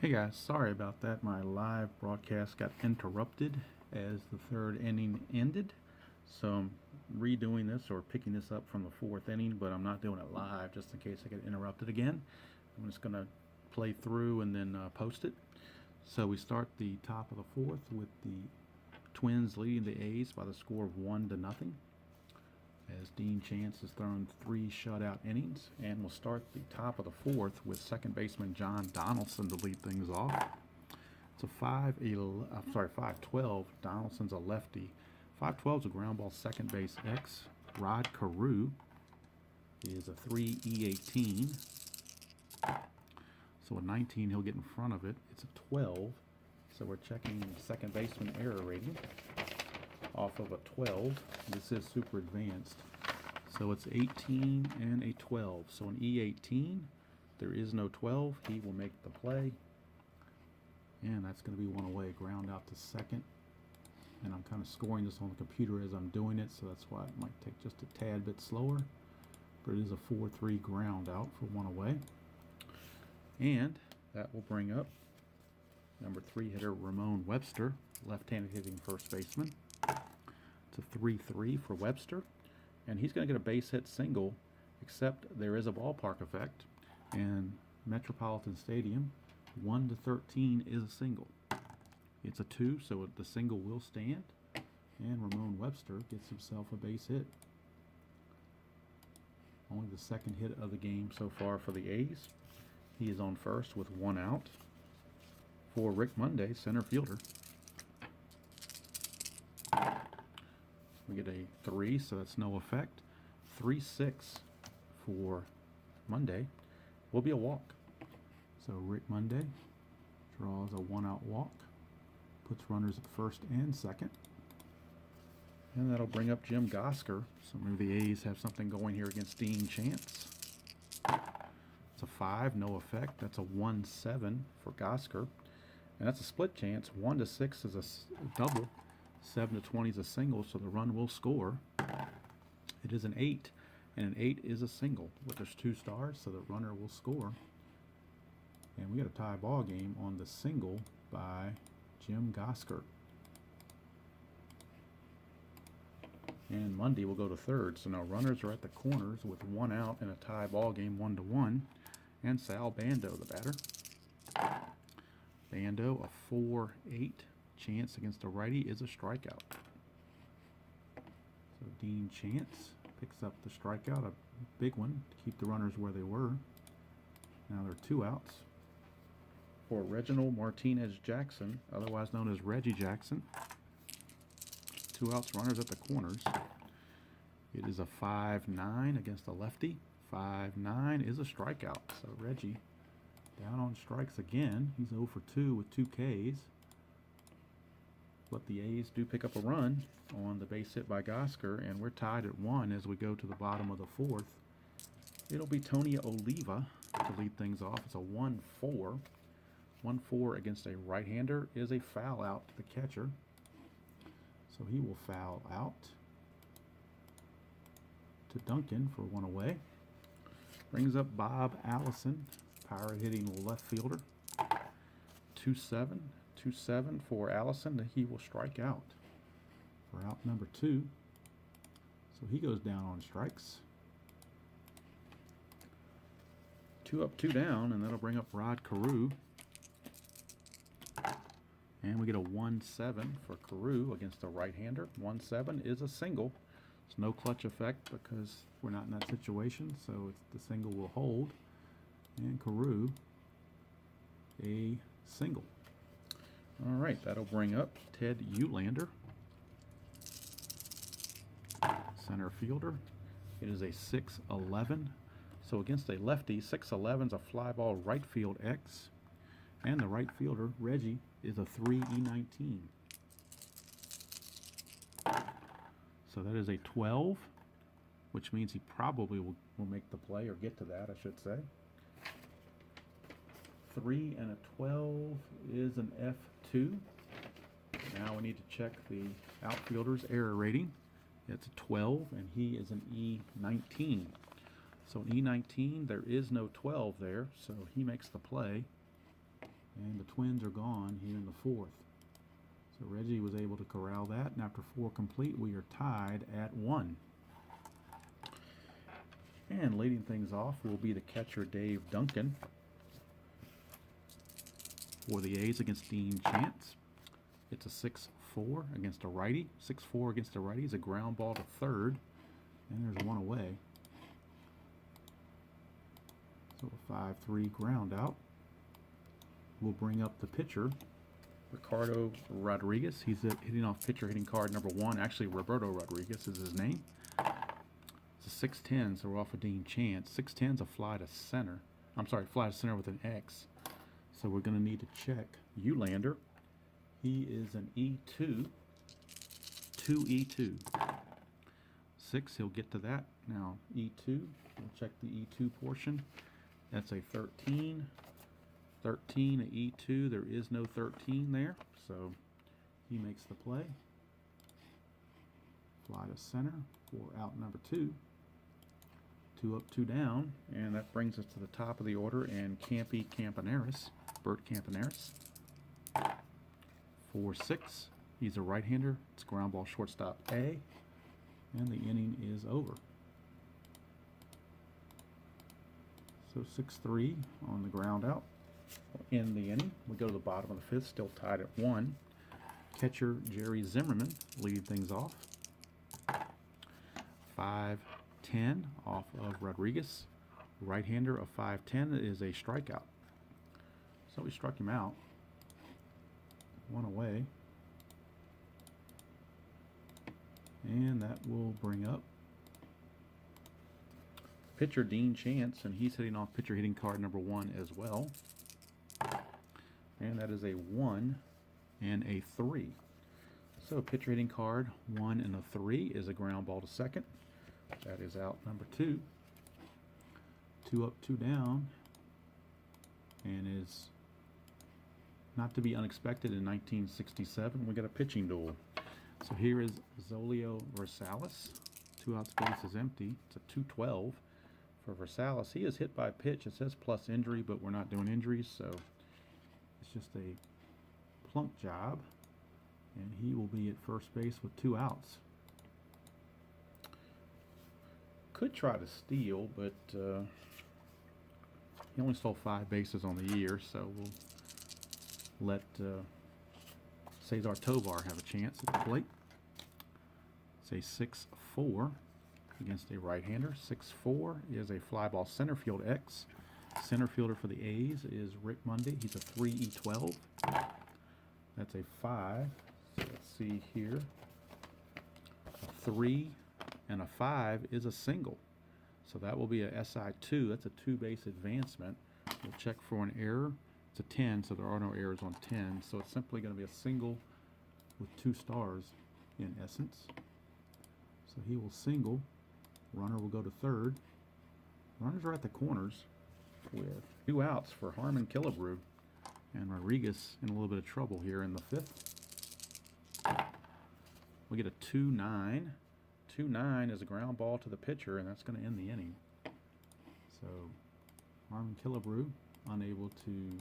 Hey guys, sorry about that. My live broadcast got interrupted as the third inning ended. So I'm redoing this or picking this up from the fourth inning, but I'm not doing it live just in case I get interrupted again. I'm just going to play through and then post it. So we start the top of the fourth with the Twins leading the A's by the score of 1-0, as Dean Chance has thrown 3 shutout innings, and we'll start the top of the fourth with second baseman John Donaldson to lead things off. It's a 5-12. Donaldson's a lefty. 5-12 is a ground ball second base X. Rod Carew is a 3 So a 19, he'll get in front of it. It's a 12. So we're checking second baseman error rating off of a 12. This is super advanced. So it's 18 and a 12. So an E18, there is no 12. He will make the play. And that's going to be one away. Ground out to second. And I'm kind of scoring this on the computer as I'm doing it, so that's why it might take just a tad bit slower. But it is a 4-3 ground out for one away. And that will bring up number 3 hitter Ramon Webster, left-handed hitting first baseman. It's a 3-3 for Webster, and he's going to get a base hit single, except there is a ballpark effect, and Metropolitan Stadium, 1-13 is a single. It's a 2, so the single will stand, and Ramon Webster gets himself a base hit. Only the second hit of the game so far for the A's. He is on first with 1 out for Rick Monday, center fielder. We get a 3, so that's no effect. 3-6 for Monday will be a walk. So Rick Monday draws a 1-out walk, puts runners at first and second. And that'll bring up Jim Gosker. So maybe the A's have something going here against Dean Chance. It's a 5, no effect. That's a 1-7 for Gosker. And that's a split chance. 1-6 is a double. 7-20 is a single, so the run will score. It is an 8, and an 8 is a single. But there's 2 stars, so the runner will score. And we got a tie ball game on the single by Jim Gosker. And Monday will go to third. So now runners are at the corners with 1 out in a tie ball game, 1-1. And Sal Bando, the batter. Bando, a 4-8. Chance against a righty is a strikeout. So Dean Chance picks up the strikeout, a big one, to keep the runners where they were. Now there are 2 outs for Reginald Martinez Jackson, otherwise known as Reggie Jackson. 2 outs, runners at the corners. It is a 5-9 against a lefty. 5-9 is a strikeout. So Reggie down on strikes again. He's 0 for 2 with 2 Ks. But the A's do pick up a run on the base hit by Gosker, and we're tied at 1 as we go to the bottom of the fourth. It'll be Tony Oliva to lead things off. It's a 1-4. 1-4 against a right-hander is a foul out to the catcher. So he will foul out to Duncan for 1 away. Brings up Bob Allison, power hitting left fielder. 2-7. 2-7 for Allison. He will strike out for out number 2. So he goes down on strikes. 2 up, 2 down, and that'll bring up Rod Carew. And we get a 1-7 for Carew against a right-hander. 1-7 is a single. It's no clutch effect because we're not in that situation, so the single will hold. And Carew, a single. All right, that'll bring up Ted Eulander, center fielder. It is a 6-11. So against a lefty, 6-11 is a fly ball right field X. And the right fielder, Reggie, is a 3-E19. So that is a 12, which means he probably will make the play, or get to that, I should say. 3 and a 12 is an F2. Now we need to check the outfielder's error rating. It's a 12, and he is an E19. So an E19, there is no 12 there, so he makes the play. And the Twins are gone here in the 4th. So Reggie was able to corral that, and after 4 complete, we are tied at 1. And leading things off will be the catcher Dave Duncan for the A's against Dean Chance. It's a 6-4 against a righty. 6-4 against a righty is a ground ball to third, and there's one away. So a 5-3 ground out. We'll bring up the pitcher, Ricardo Rodriguez. He's hitting off pitcher hitting card number 1. Actually, Roberto Rodriguez is his name. It's a 6-10, so we're off of Dean Chance. 6-10's a fly to center. I'm sorry, fly to center with an X. So we're going to need to check Eulander. He is an E2. 2E2. 6, he'll get to that. Now, E2, we'll check the E2 portion. That's a 13. 13, a E2. There is no 13 there, so he makes the play. Fly to center for out number 2. 2 up, 2 down, and that brings us to the top of the order, and Campy Campaneris, Bert Campaneris. 4-6, he's a right-hander. It's ground ball shortstop A, and the inning is over. So 6-3 on the ground out. In the inning, we go to the bottom of the 5th, still tied at 1. Catcher Jerry Zimmerman leading things off. 5-10 off of Rodriguez. Right-hander of 5-10 is a strikeout. So we struck him out. 1 away. And that will bring up pitcher Dean Chance, and he's hitting off pitcher hitting card number 1 as well. And that is a 1 and a 3. So pitcher hitting card 1 and a 3 is a ground ball to second. That is out number 2. 2 up, 2 down, and is not to be unexpected in 1967. We got a pitching duel. So here is Zolio Versalis. 2 outs, base is empty. It's a 2-12 for Versalis. He is hit by pitch. It says plus injury, but we're not doing injuries, so it's just a plunk job, and he will be at first base with 2 outs. Could try to steal, but he only stole 5 bases on the year, so we'll let Cesar Tovar have a chance at the plate. It's a 6-4 against a right-hander. 6-4 is a fly ball center field X. Center fielder for the A's is Rick Mundy. He's a 3E12. That's a 5. So let's see here. A 3 and a 5 is a single. So that will be a SI2. That's a 2-base advancement. We'll check for an error. It's a 10, so there are no errors on 10. So it's simply going to be a single with 2 stars in essence. So he will single. Runner will go to third. Runners are at the corners with 2 outs for Harmon Killebrew. And Rodriguez in a little bit of trouble here in the 5th. We get a 2-9. 2-9 is a ground ball to the pitcher, and that's going to end the inning. So Harmon Killebrew unable to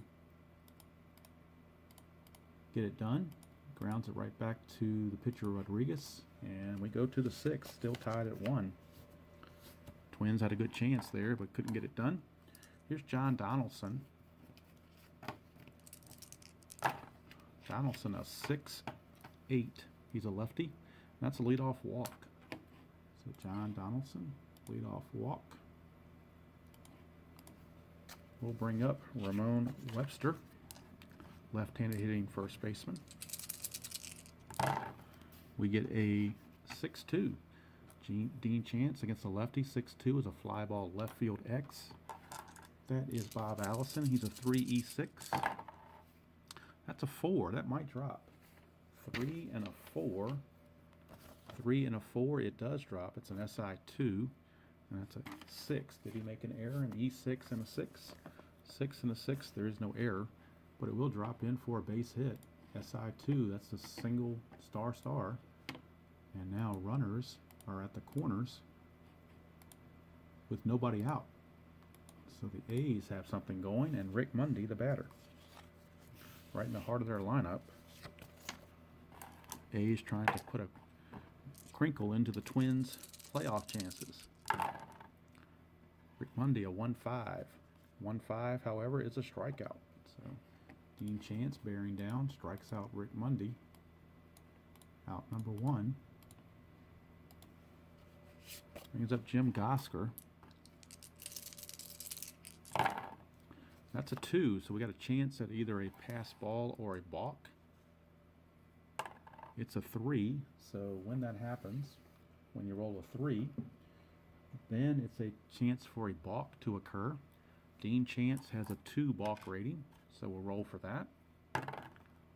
get it done. Grounds it right back to the pitcher Rodriguez, and we go to the 6th, still tied at 1. Twins had a good chance there, but couldn't get it done. Here's John Donaldson. Donaldson, a 6-8. He's a lefty. That's a leadoff walk. So John Donaldson, leadoff walk. We'll bring up Ramon Webster, left-handed hitting first baseman. We get a 6-2. Dean Chance against the lefty. 6-2 is a fly ball left field X. That is Bob Allison. He's a 3E6. That's a 4. That might drop. 3 and a 4. 3 and a 4. It does drop. It's an SI2. And that's a 6. Did he make an error? An E6 and a 6. 6 and a 6. There is no error. But it will drop in for a base hit. SI2. That's a single star. And now runners are at the corners with nobody out. So the A's have something going, and Rick Mundy, the batter. right in the heart of their lineup. A's trying to put a crinkle into the Twins' playoff chances. Rick Monday, a 1-5. 1-5, however, is a strikeout. So Dean Chance bearing down, strikes out Rick Monday. Out number 1. Brings up Jim Gosker. That's a 2, so we got a chance at either a pass ball or a balk. It's a 3, so when that happens, when you roll a 3, then it's a chance for a balk to occur. Dean Chance has a 2 balk rating, so we'll roll for that.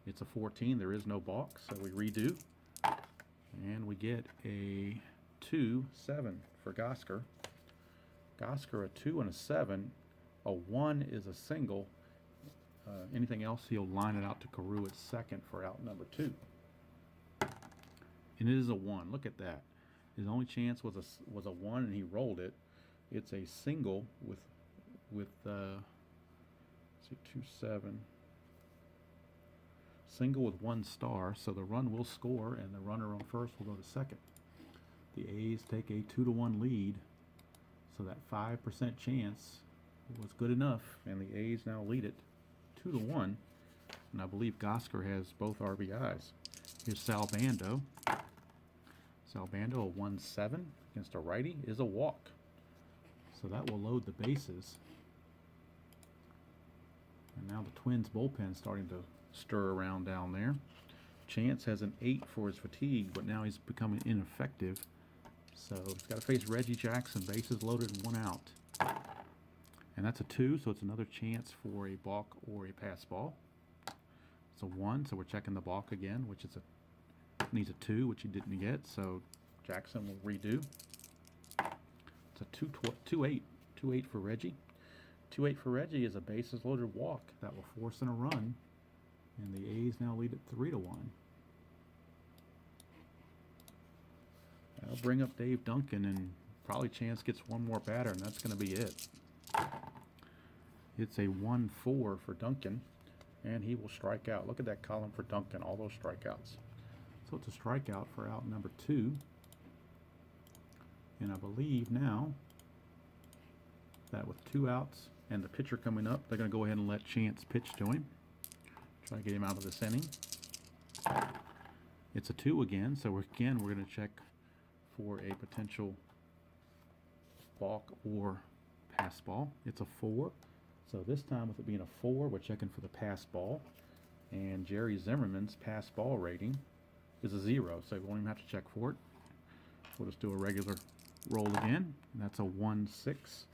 It's a 14, there is no balk, so we redo. And we get a 2-7 for Gosker. Gosker, a 2 and a 7. A 1 is a single. Anything else, he'll line it out to Carew at second for out number 2. And it is a 1. Look at that. His only chance was a 1, and he rolled it. It's a single with 2-7. Single with 1 star, so the run will score, and the runner on first will go to second. The A's take a 2-1 lead, so that 5% chance was good enough, and the A's now lead it 2-1. And I believe Gosker has both RBIs. Here's Sal Bando. Sal Bando, a 1-7 against a righty, is a walk. So that will load the bases. And now the Twins bullpen starting to stir around down there. Chance has an 8 for his fatigue, but now he's becoming ineffective. So he's got to face Reggie Jackson, bases loaded and 1 out. And that's a 2, so it's another chance for a balk or a pass ball. It's a 1, so we're checking the balk again, which is needs a 2, which he didn't get, so Jackson will redo. It's a 2-8. 2-8 for Reggie. 2-8 for Reggie is a bases loaded walk that will force in a run, and the A's now lead it 3-1. That'll bring up Dave Duncan, and probably Chance gets one more batter, and that's going to be it. It's a 1-4 for Duncan, and he will strike out. Look at that column for Duncan, all those strikeouts. So it's a strikeout for out number 2. And I believe now that with 2 outs and the pitcher coming up, they're going to go ahead and let Chance pitch to him. Try to get him out of this inning. It's a 2 again, so we're going to check for a potential balk or pass ball. It's a 4. So this time, with it being a 4, we're checking for the pass ball. And Jerry Zimmerman's pass ball rating is a 0, so we won't even have to check for it. We'll just do a regular roll again, and that's a 1-6.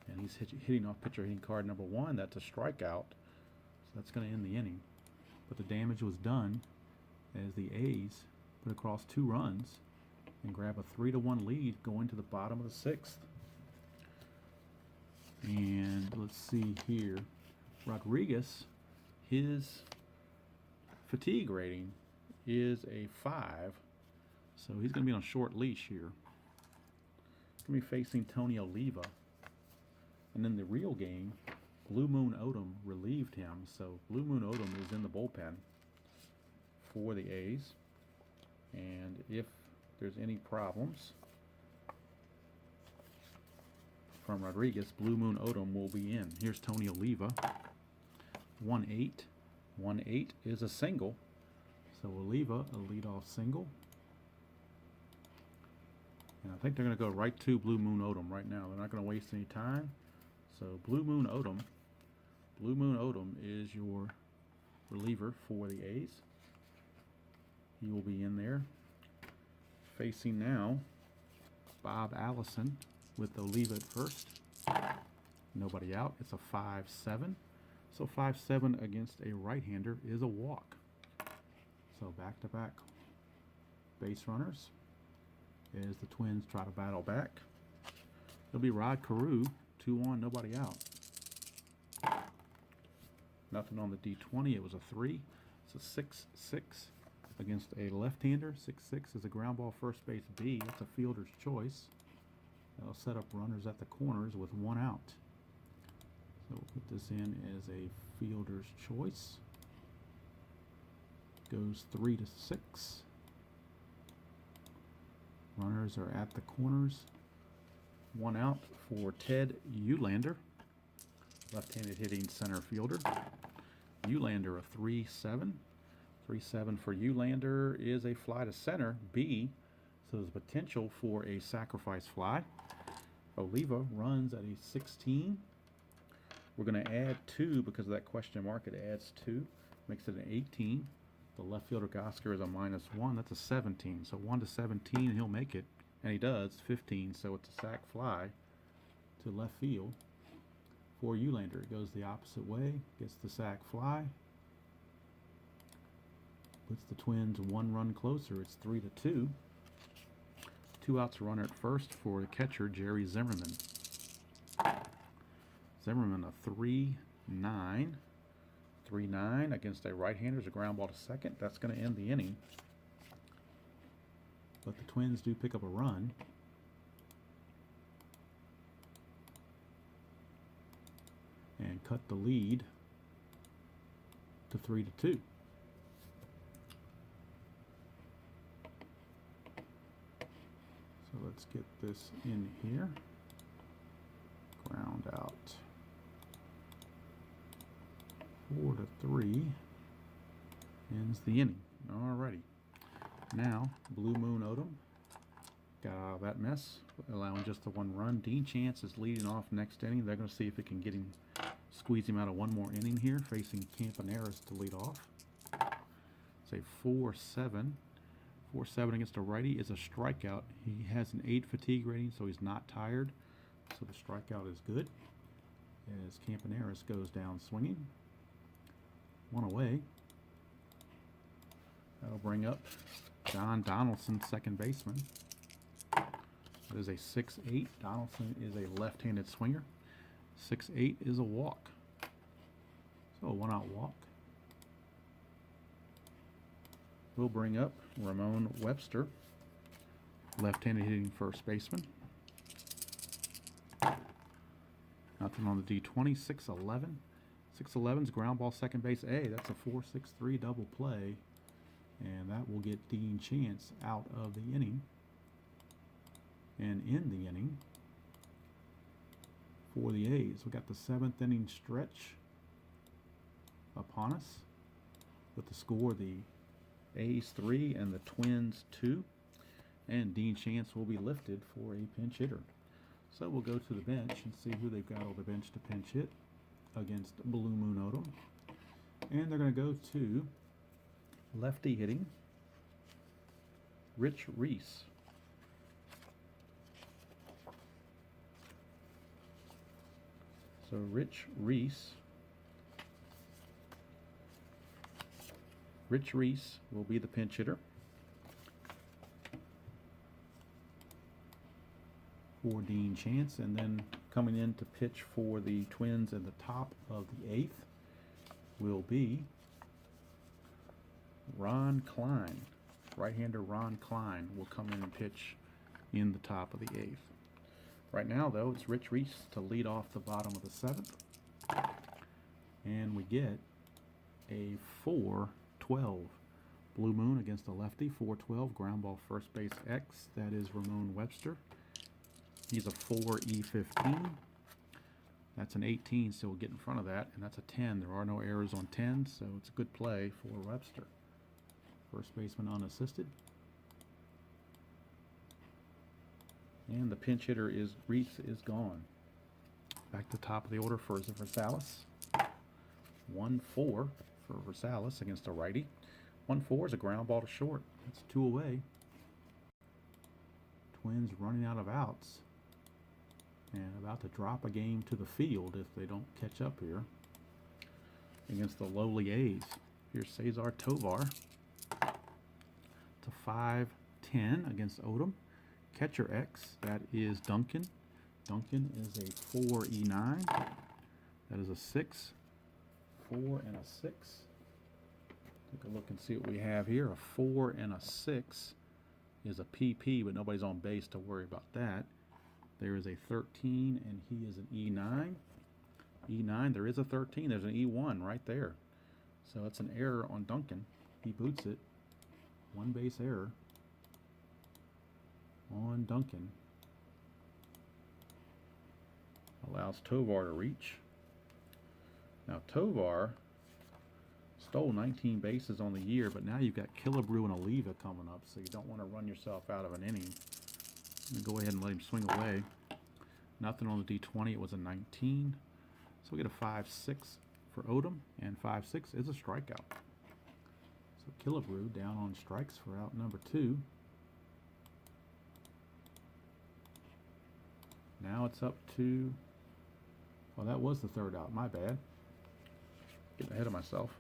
And he's hitting off pitcher hitting card number 1. That's a strikeout, so that's going to end the inning. But the damage was done as the A's put across 2 runs and grab a 3-1 lead going to the bottom of the 6th. And let's see here. Rodriguez, his fatigue rating is a 5. So he's going to be on a short leash here. Going to be facing Tony Oliva. And in the real game, Blue Moon Odom relieved him. So Blue Moon Odom is in the bullpen for the A's. And if there's any problems from Rodriguez, Blue Moon Odom will be in. Here's Tony Oliva. 1-8. 1-8 is a single. So Oliva, a leadoff single. And I think they're going to go right to Blue Moon Odom right now. They're not going to waste any time. So Blue Moon Odom. Blue Moon Odom is your reliever for the A's. He will be in there. Facing now Bob Allison with Oliva at first. Nobody out. It's a 5-7. So 5-7 against a right-hander is a walk. So back-to-back base runners as the Twins try to battle back. It'll be Rod Carew, 2-1, nobody out. Nothing on the D20. It was a 3. It's a 6-6 against a left-hander. 6-6 is a ground ball first base B. It's a fielder's choice. That'll set up runners at the corners with 1 out. So we'll put this in as a fielder's choice. goes 3-6. Runners are at the corners. 1 out for Ted Eulander, left-handed hitting center fielder. Eulander a 3-7. 3-7 for Eulander is a fly to center, B, so there's potential for a sacrifice fly. Oliva runs at a 16. We're going to add 2 because of that question mark. It adds 2, makes it an 18. The left fielder Gosker is a -1. That's a 17. So 1-17, he'll make it, and he does. 15. So it's a sac fly to left field for Eulander. It goes the opposite way, gets the sac fly, puts the Twins 1 run closer. It's 3-2. 2 outs, runner at first for the catcher Jerry Zimmerman. Zimmerman a 3-9. 3-9 against a right-hander is a ground ball to second. That's going to end the inning. But the Twins do pick up a run. And cut the lead to 3-2. So let's get this in here. Ground out. 4-3 ends the inning. Alrighty. Now, Blue Moon Odom got out of that mess, allowing just the 1 run. Dean Chance is leading off next inning. They're going to see if it can squeeze him out of 1 more inning here, facing Campaneris to lead off. It's a 4-7. 4-7 against a righty is a strikeout. He has an 8 fatigue rating, so he's not tired. So the strikeout is good as Campaneris goes down swinging. 1 away. That'll bring up John Donaldson, second baseman. That is a 6-8. Donaldson is a left-handed swinger. 6-8 is a walk. So a 1 out walk. We'll bring up Ramon Webster, left-handed hitting first baseman. Nothing on the D20. 6-11. 6-11's ground ball second base A. That's a 4-6-3 double play. And that will get Dean Chance out of the inning. And in the inning for the A's. We got the 7th inning stretch upon us. With the score, the A's 3 and the Twins 2. And Dean Chance will be lifted for a pinch hitter. So we'll go to the bench and see who they've got on the bench to pinch hit against Blue Moon Odom. And they're going to go to lefty hitting Rich Reese. So Rich Reese will be the pinch hitter for Dean Chance, and then coming in to pitch for the Twins in the top of the 8th will be Ron Klein. Right-hander Ron Klein will come in and pitch in the top of the 8th. Right now, though, it's Rich Reese to lead off the bottom of the 7th. And we get a 4-12. Blue Moon against a lefty, 4-12. Ground ball first base X. That is Ramon Webster. He's a 4-E15. That's an 18, so we'll get in front of that. And that's a 10. There are no errors on 10, so it's a good play for Webster. First baseman unassisted. And the pinch hitter is Reese is gone. Back to the top of the order for Versalis. 1-4 for Versalis against a righty. 1-4 is a ground ball to short. That's 2 away. Twins running out of outs. And about to drop a game to the field if they don't catch up here against the lowly A's. Here's Cesar Tovar. It's a 5-10 against Odom. Catcher X, that is Duncan. Duncan is a 4-E9. That is a 6. 4 and a 6. Take a look and see what we have here. A 4 and a 6 is a PP, but nobody's on base to worry about that. There is a 13, and he is an E9. E9, there is a 13. There's an E1 right there. So it's an error on Duncan. He boots it. One base error on Duncan. Allows Tovar to reach. Now Tovar stole 19 bases on the year, but now you've got Killebrew and Oliva coming up, so you don't want to run yourself out of an inning. Go ahead and let him swing away. Nothing on the D20. It was a 19. So we get a 5-6 for Odom, and 5-6 is a strikeout. So Killebrew down on strikes for out number 2. Now it's up to, well, that was the third out. My bad. Getting ahead of myself.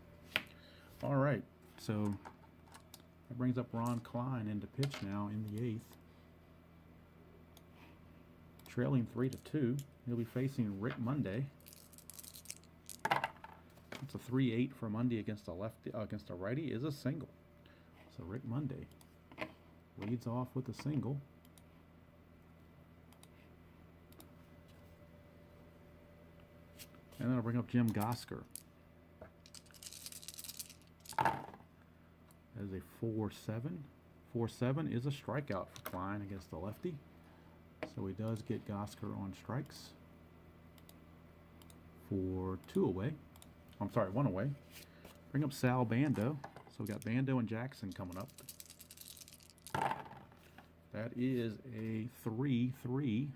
All right, so that brings up Ron Klein into pitch now in the 8th. Trailing 3-2. He'll be facing Rick Monday. It's a 3-8 for Monday against a lefty, against a righty is a single. So Rick Monday leads off with a single. And then I'll bring up Jim Gosker. That is a 4-7. 4-7 is a strikeout for Klein against the lefty. So he does get Gosker on strikes for 2 away. I'm sorry, 1 away. Bring up Sal Bando. So we got Bando and Jackson coming up. That is a 3-3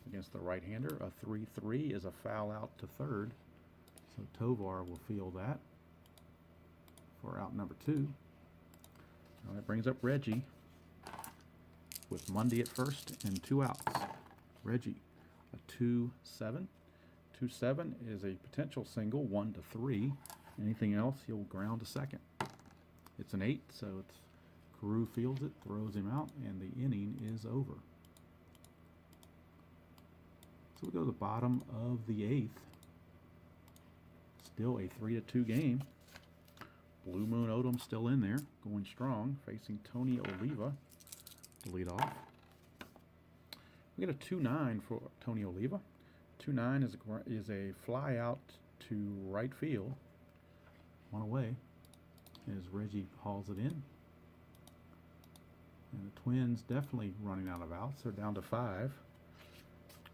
against the right-hander. A 3-3 is a foul out to third. So Tovar will field that for out number 2. Now that brings up Reggie with Monday at first and 2 outs. Reggie, a 2-7. 2-7 is a potential single, 1-3. Anything else, he'll ground to second. It's an 8, so it's Carew fields it, throws him out, and the inning is over. So we go to the bottom of the 8th. Still a 3-2 game. Blue Moon Odom still in there, going strong, facing Tony Oliva to lead off. We get a 2-9 for Tony Oliva. 2-9 is a fly out to right field. 1 away as Reggie hauls it in. And the Twins definitely running out of outs. They're down to 5.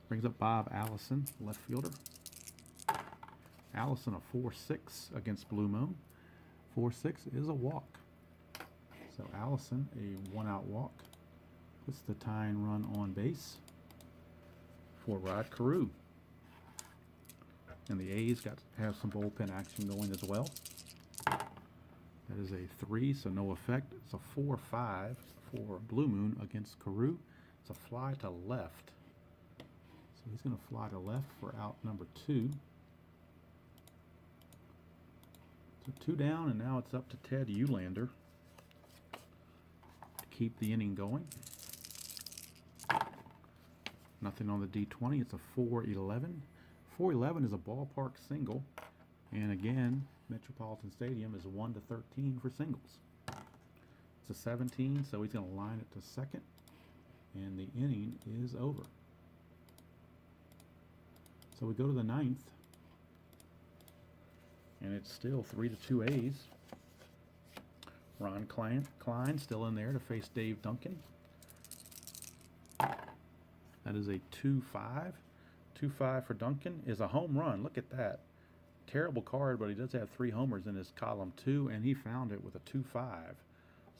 Brings up Bob Allison, left fielder. Allison a 4-6 against Blue Moon. 4-6 is a walk. So Allison, a 1-out walk, puts the tying run on base for Rod Carew. And the A's got to have some bullpen action going as well. That is a 3, so no effect. It's a 4-5 for Blue Moon against Carew. It's a fly to left. So he's going to fly to left for out number 2. So 2 down, and now it's up to Ted Eulander to keep the inning going. Nothing on the D20. It's a 4-11. 4-11 is a ballpark single, and again, Metropolitan Stadium is 1-13 for singles. It's a 17, so he's going to line it to second, and the inning is over. So we go to the 9th, and it's still 3-2 A's. Ron Klein still in there to face Dave Duncan. That is a 2-5. 2-5 for Duncan is a home run. Look at that. Terrible card, but he does have 3 homers in his column 2, and he found it with a 2-5.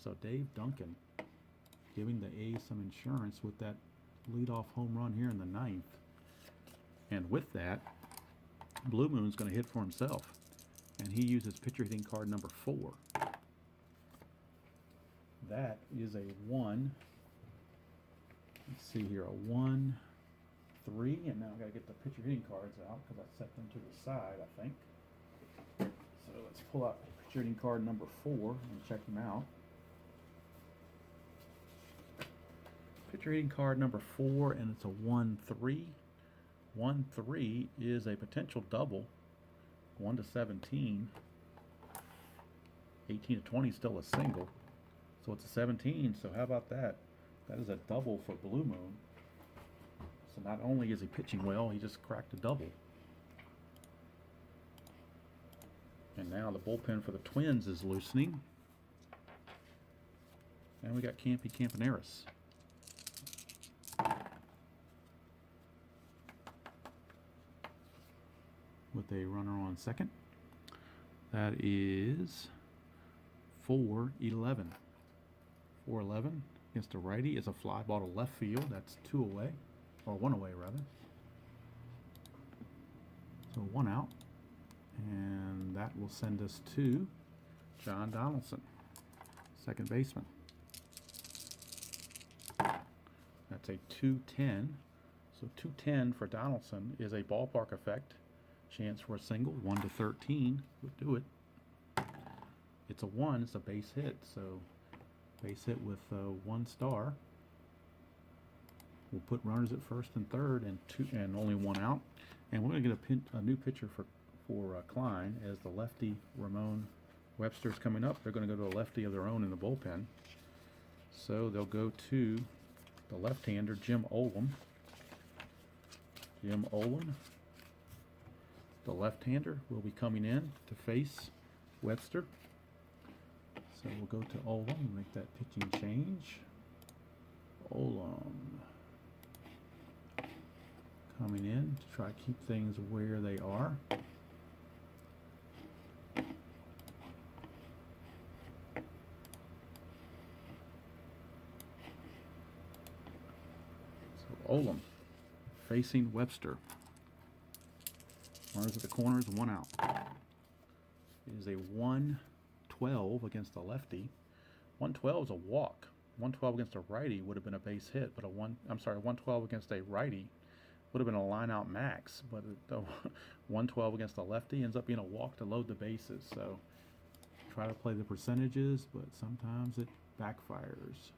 So Dave Duncan giving the A's some insurance with that leadoff home run here in the 9th. And with that, Blue Moon's going to hit for himself. And he uses pitcher hitting card number 4. That is a 1. Let's see here, a 1-3, and now I've got to get the pitcher hitting cards out because I set them to the side, I think. So let's pull out pitcher hitting card number 4 and check them out. Pitcher hitting card number 4, and it's a 1-3. 1-3 is a potential double. 1-17. 18-20 is still a single. So it's a 17, so how about that? That is a double for Blue Moon. So not only is he pitching well, he just cracked a double. And now the bullpen for the Twins is loosening. And we got Campy Campaneris. With a runner on second. That is 4-11. 4-11 against a righty is a fly ball to left field. That's 2 away, or 1 away rather. So 1 out. And that will send us to John Donaldson, second baseman. That's a 2-10. So 2-10 for Donaldson is a ballpark effect. Chance for a single, 1-13 would do it. It's a 1, it's a base hit, so base hit with 1 star. We'll put runners at first and third and only 1 out. And we're going to get a new pitcher for Klein, as the lefty Ramon Webster's coming up. They're going to go to a lefty of their own in the bullpen. So they'll go to the left-hander, Jim Olam. Jim Olam, the left-hander, will be coming in to face Webster. So we'll go to Olam and make that pitching change. Olam coming in to try to keep things where they are. So Olam facing Webster. Runners at the corners, 1 out. It is a 1-12 against the lefty. 1-12 is a walk. 1-12 against a righty would have been a base hit, but 1-12 against a righty would have been a line out max. But the 1-12 against the lefty ends up being a walk to load the bases. So try to play the percentages, but sometimes it backfires.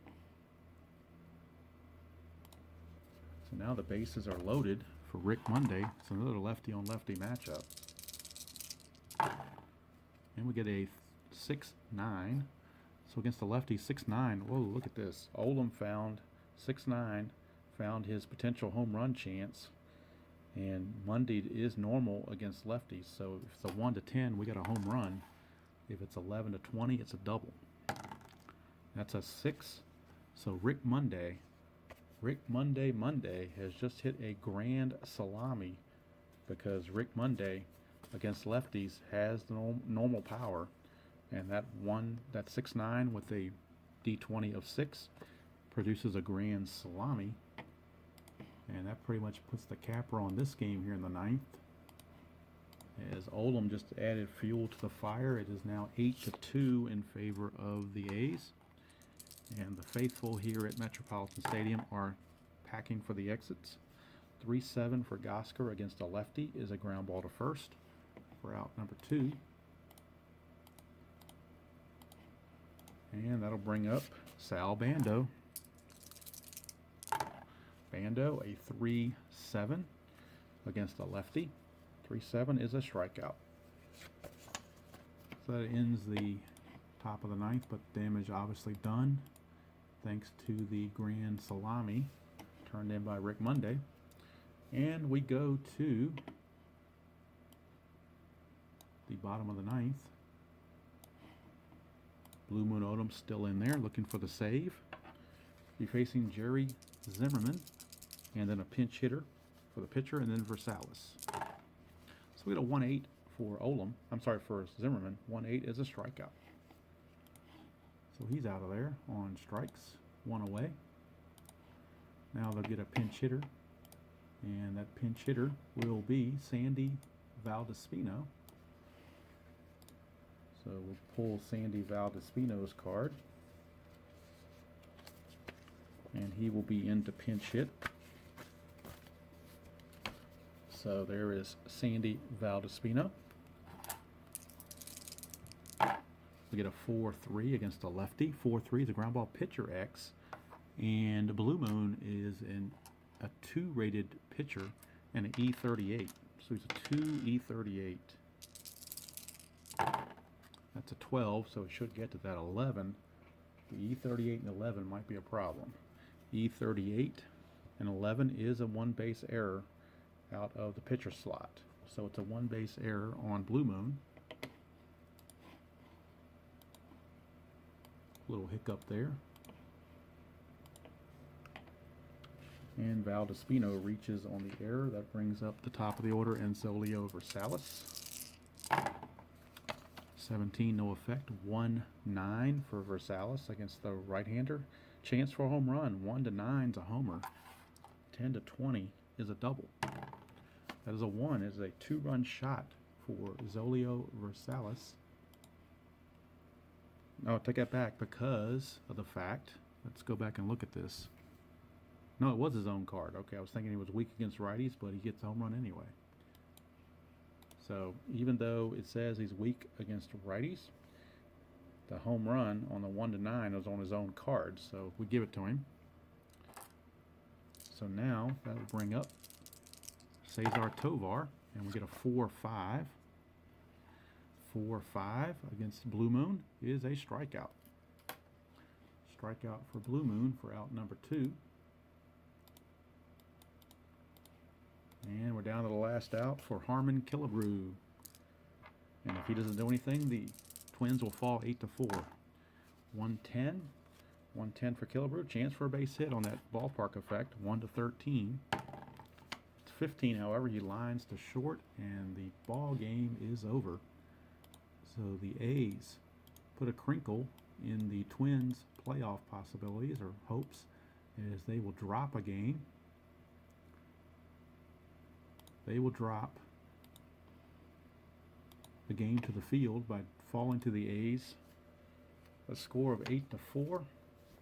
So now the bases are loaded for Rick Monday. It's another lefty on lefty matchup. And we get a 6-9. So against the lefty, 6-9. Whoa, look at this. Olam found 6-9, found his potential home run chance. And Monday is normal against lefties. So if it's a 1-10, we got a home run. If it's 11-20, it's a double. That's a 6. So Rick Monday has just hit a grand salami, because Rick Monday against lefties has the normal power, and that 6-9 with a D20 of 6 produces a grand salami, and that pretty much puts the capper on this game here in the 9th. As Olam just added fuel to the fire, it is now 8-2 in favor of the A's. And the faithful here at Metropolitan Stadium are packing for the exits. 3-7 for Gosker against a lefty is a ground ball to first for out number 2. And that'll bring up Sal Bando. Bando, a 3-7 against a lefty. 3-7 is a strikeout. So that ends the top of the 9th, but damage obviously done thanks to the grand salami turned in by Rick Monday. And we go to the bottom of the 9th. Blue Moon Odom still in there looking for the save. Be facing Jerry Zimmerman, and then a pinch hitter for the pitcher, and then Versalis. So we got a 1-8 for Olam. I'm sorry, for Zimmerman. 1-8 is a strikeout. So he's out of there on strikes, 1 away. Now they'll get a pinch hitter, and that pinch hitter will be Sandy Valdespino. So we'll pull Sandy Valdespino's card, and he will be in to pinch hit. So there is Sandy Valdespino. We get a 4-3 against a lefty. 4-3 is a ground ball pitcher X, and Blue Moon is a 2-rated pitcher and an E38. So he's a 2 E38. That's a 12, so it should get to that 11. The E38 and 11 might be a problem. E38 and 11 is a 1 base error out of the pitcher slot. So it's a 1 base error on Blue Moon. Little hiccup there. And Valdespino reaches on the error. That brings up the top of the order, Enzolio Versalis. 17, no effect. 1-9 for Versalis against the right-hander. Chance for a home run. 1 to 9 is a homer. 10 to 20 is a double. That is a 1. It is a 2-run shot for Zolio Versalis. No, take that back because of the fact. Let's go back and look at this. No, it was his own card. Okay, I was thinking he was weak against righties, but he gets a home run anyway. So even though it says he's weak against righties, the home run on the 1 to 9 was on his own card, so we give it to him. So now that will bring up Cesar Tovar, and we get a 4-5. 4-5 against Blue Moon is a strikeout. Strikeout for Blue Moon for out number 2. And we're down to the last out for Harmon Killebrew. And if he doesn't do anything, the Twins will fall 8-4. 110. 110 for Killebrew. Chance for a base hit on that ballpark effect. 1-13. It's 15, however, he lines to short, and the ball game is over. So the A's put a crinkle in the Twins' playoff possibilities or hopes, as they will drop a game. They will drop the game to the field by falling to the A's. A score of 8-4.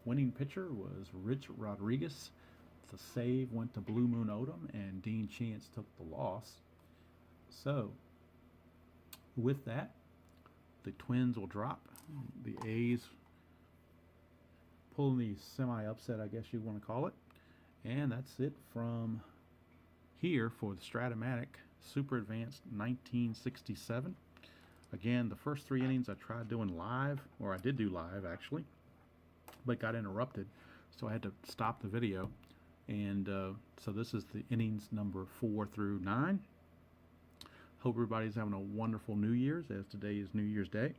Winning pitcher was Rich Rodriguez. The save went to Blue Moon Odom, and Dean Chance took the loss. So, with that, the Twins will drop. The A's pulling the semi-upset, I guess you want to call it. And that's it from here for the Strat-O-Matic Super Advanced 1967. Again, the first 3 innings I tried doing live, or I did do live actually, but got interrupted, so I had to stop the video. And so this is the innings number 4 through 9. Hope everybody's having a wonderful New Year's, as today is New Year's Day.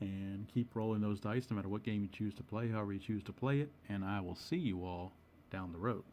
And keep rolling those dice no matter what game you choose to play, however you choose to play it, and I will see you all down the road.